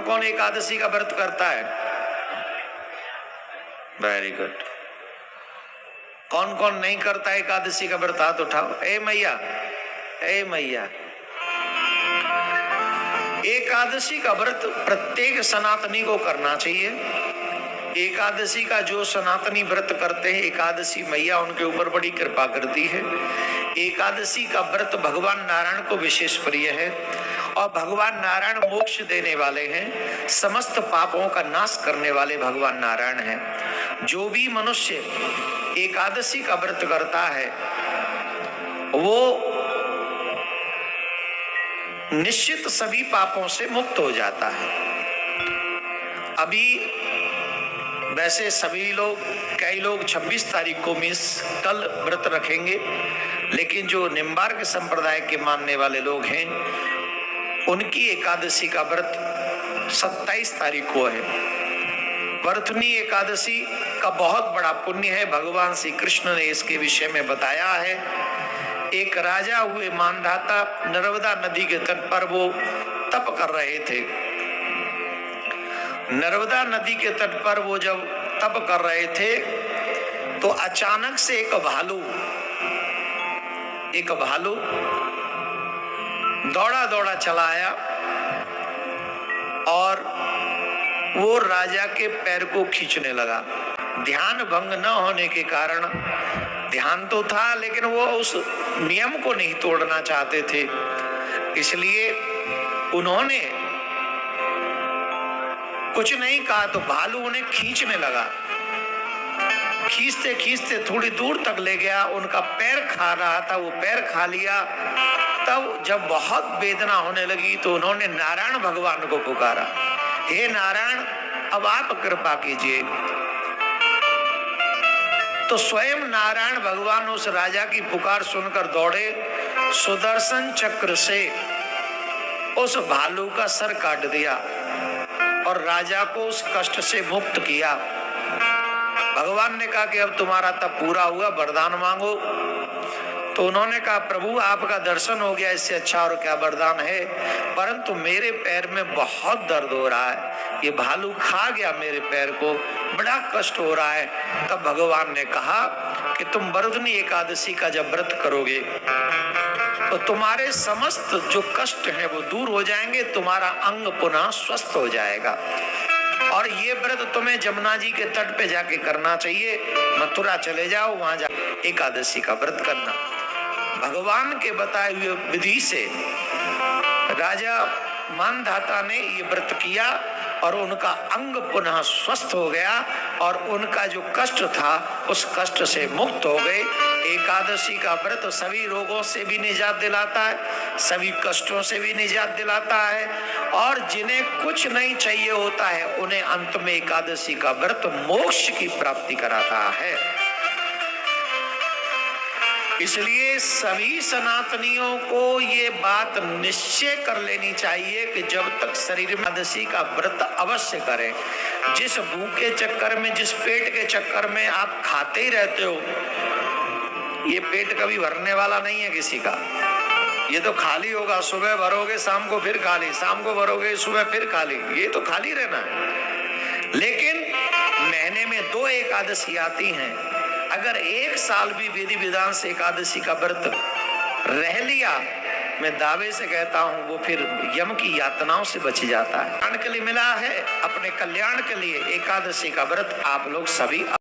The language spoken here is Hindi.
कौन एकादशी का व्रत करता है? Very good. कौन कौन नहीं करता है एकादशी का व्रत? हाथ उठाओ। ए मैया, ए मैया, एकादशी का व्रत प्रत्येक सनातनी को करना चाहिए। एकादशी का जो सनातनी व्रत करते हैं, एकादशी मैया उनके ऊपर बड़ी कृपा करती है। एकादशी का व्रत भगवान नारायण को विशेष प्रिय है और भगवान नारायण मोक्ष देने वाले हैं, समस्त पापों का नाश करने वाले भगवान नारायण हैं। जो भी मनुष्य एकादशी का व्रत करता है वो निश्चित सभी पापों से मुक्त हो जाता है। अभी वैसे सभी लोग, कई लोग 26 तारीख को मीन्स कल व्रत रखेंगे, लेकिन जो निम्बार्क संप्रदाय के मानने वाले लोग हैं उनकी एकादशी का व्रत 27 तारीख को है। वर्तनी एकादशी का बहुत बड़ा पुण्य है। भगवान श्री कृष्ण ने इसके विषय में बताया है। एक राजा हुए मानधाता, नर्मदा नदी के तट पर वो तप कर रहे थे। नर्मदा नदी के तट पर वो जब तप कर रहे थे तो अचानक से एक भालू दौड़ा दौड़ा चला आया और वो राजा के पैर को खींचने लगा। ध्यान भंग न होने के कारण, ध्यान तो था लेकिन वो उस नियम को नहीं तोड़ना चाहते थे, इसलिए उन्होंने कुछ नहीं कहा तो भालू उन्हें खींचने लगा। खींचते खींचते थोड़ी दूर तक ले गया, उनका पैर खा रहा था, वो पैर खा लिया। तब जब बहुत वेदना होने लगी तो उन्होंने नारायण भगवान को पुकारा, हे नारायण अब आप कृपा कीजिए। तो स्वयं नारायण भगवान उस राजा की पुकार सुनकर दौड़े, सुदर्शन चक्र से उस भालू का सर काट दिया और राजा को उस कष्ट से मुक्त किया। भगवान ने कहा कि अब तुम्हारा तप पूरा हुआ, वरदान मांगो। तो उन्होंने कहा प्रभु आपका दर्शन हो गया, इससे अच्छा और क्या वरदान है, परंतु मेरे पैर में बहुत दर्द हो रहा है, ये भालू खा गया मेरे पैर को, बड़ा कष्ट हो रहा है। तब भगवान ने कहा कि तुम वर्धनी एकादशी का जब व्रत करोगे तो तुम्हारे समस्त जो कष्ट हैं वो दूर हो जाएंगे, तुम्हारा अंग पुनः स्वस्थ हो जाएगा। और ये व्रत तुम्हें जमुना जी के तट पे जाके करना चाहिए। मथुरा चले जाओ, वहां जा एकादशी का व्रत करना। भगवान के बताए हुए विधि से राजा मानधाता ने ये व्रत किया और उनका अंग पुनः स्वस्थ हो गया और उनका जो कष्ट था उस कष्ट से मुक्त हो गए। एकादशी का व्रत सभी रोगों से भी निजात दिलाता है, सभी कष्टों से भी निजात दिलाता है और जिन्हें कुछ नहीं चाहिए होता है उन्हें अंत में एकादशी का व्रत मोक्ष की प्राप्ति कराता है। इसलिए सभी सनातनियों को ये बात निश्चय कर लेनी चाहिए कि जब तक शरीर में एकादशी का व्रत अवश्य करें। जिस भूख के चक्कर में, जिस पेट के चक्कर में आप खाते ही रहते हो, ये पेट कभी भरने वाला नहीं है किसी का। ये तो खाली होगा, सुबह भरोगे शाम को फिर खाली, शाम को भरोगे सुबह फिर खाली, ये तो खाली रहना है। लेकिन महीने में 2 एकादशी आती हैं, अगर 1 साल भी विधि विधान से एकादशी का व्रत रह लिया, मैं दावे से कहता हूं वो फिर यम की यातनाओं से बच जाता है। कल्याण के लिए मिला है, अपने कल्याण के लिए एकादशी का व्रत आप लोग सभी